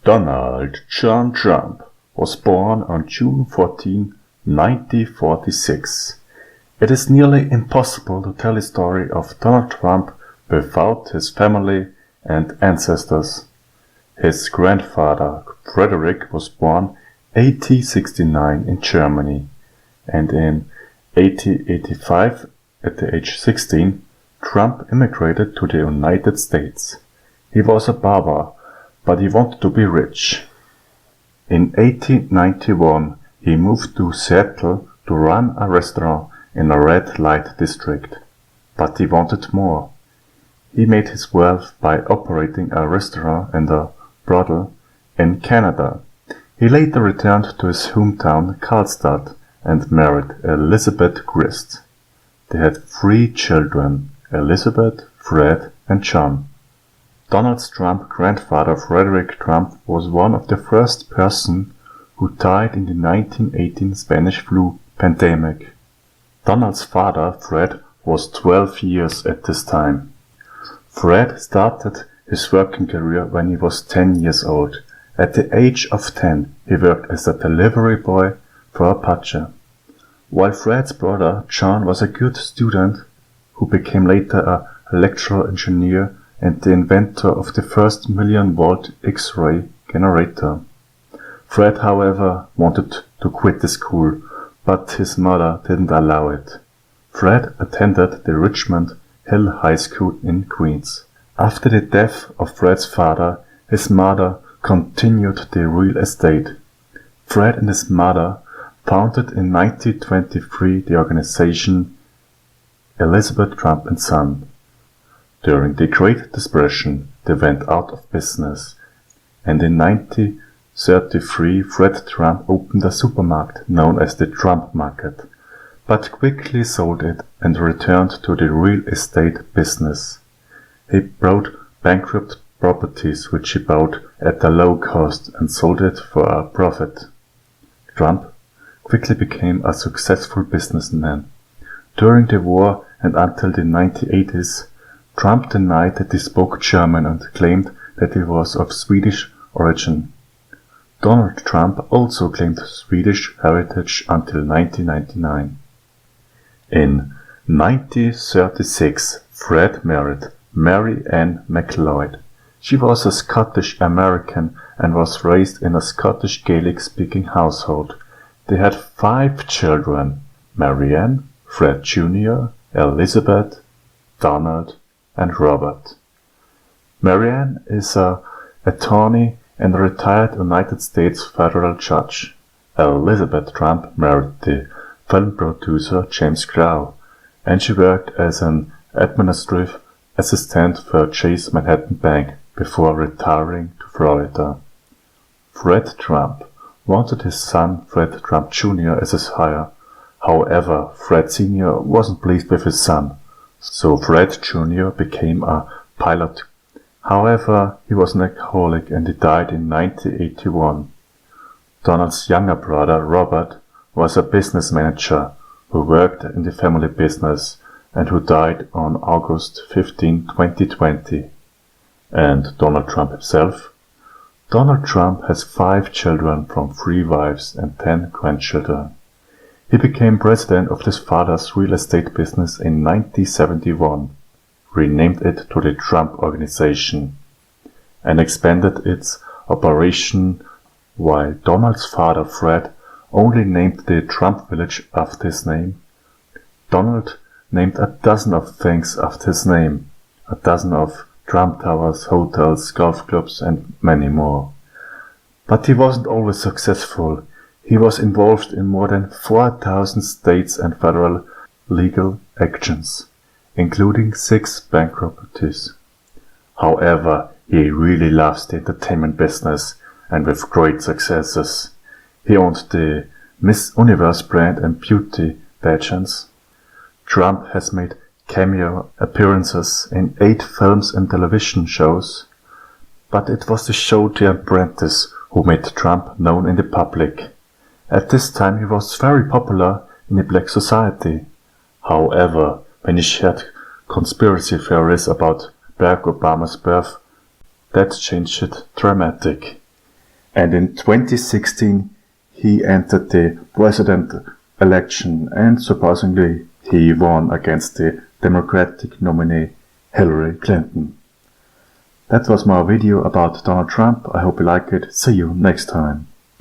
Donald John Trump was born on June 14, 1946. It is nearly impossible to tell the story of Donald Trump without his family and ancestors. His grandfather, Frederick, was born 1869 in Germany, and in 1885, at the age 16, Trump immigrated to the United States. He was a barber, but he wanted to be rich. In 1891, he moved to Seattle to run a restaurant in a red light district. But he wanted more. He made his wealth by operating a restaurant and a brothel in Canada. He later returned to his hometown, Karlstad, and married Elizabeth Grist. They had 3 children, Elizabeth, Fred, and John. Donald Trump's grandfather, Frederick Trump, was one of the first persons who died in the 1918 Spanish flu pandemic. Donald's father, Fred, was 12 years at this time. Fred started his working career when he was 10 years old. At the age of 10, he worked as a delivery boy for Apache. While Fred's brother, John, was a good student who became later an electrical engineer and the inventor of the first million-volt X-ray generator. Fred, however, wanted to quit the school, but his mother didn't allow it. Fred attended the Richmond Hill High School in Queens. After the death of Fred's father, his mother continued the real estate. Fred and his mother founded in 1923 the organization Elizabeth Trump and Son. During the Great Depression, they went out of business, and in 1933 Fred Trump opened a supermarket known as the Trump Market, but quickly sold it and returned to the real estate business. He bought bankrupt properties which he bought at a low cost and sold it for a profit. Trump quickly became a successful businessman. During the war and until the 1980s, Trump denied that he spoke German and claimed that he was of Swedish origin. Donald Trump also claimed Swedish heritage until 1999. In 1936, Fred married Mary Ann MacLeod. She was a Scottish American and was raised in a Scottish Gaelic-speaking household. They had 5 children: Mary Ann, Fred Jr., Elizabeth, Donald, and Robert. Mary Ann is an attorney and a retired United States federal judge. Elizabeth Trump married the film producer James Crow, and she worked as an administrative assistant for Chase Manhattan Bank before retiring to Florida. Fred Trump wanted his son Fred Trump Jr. as his heir. However, Fred Sr. wasn't pleased with his son, so Fred Jr. became a pilot. However, he was an alcoholic and he died in 1981. Donald's younger brother, Robert, was a business manager who worked in the family business and who died on August 15, 2020. And Donald Trump himself? Donald Trump has 5 children from 3 wives and 10 grandchildren. He became president of his father's real estate business in 1971, renamed it to the Trump Organization, and expanded its operation, while Donald's father Fred only named the Trump Village after his name. Donald named a dozen of things after his name, a dozen of Trump towers, hotels, golf clubs, and many more. But he wasn't always successful. He was involved in more than 4,000 states and federal legal actions, including 6 bankruptcies. However, he really loves the entertainment business, and with great successes. He owned the Miss Universe brand and beauty pageants. Trump has made cameo appearances in 8 films and television shows, but it was the show The Apprentice who made Trump known in the public. At this time he was very popular in the black society. However, when he shared conspiracy theories about Barack Obama's birth, that changed it dramatic. And in 2016 he entered the president election and surprisingly he won against the Democratic nominee Hillary Clinton. That was my video about Donald Trump. I hope you like it. See you next time.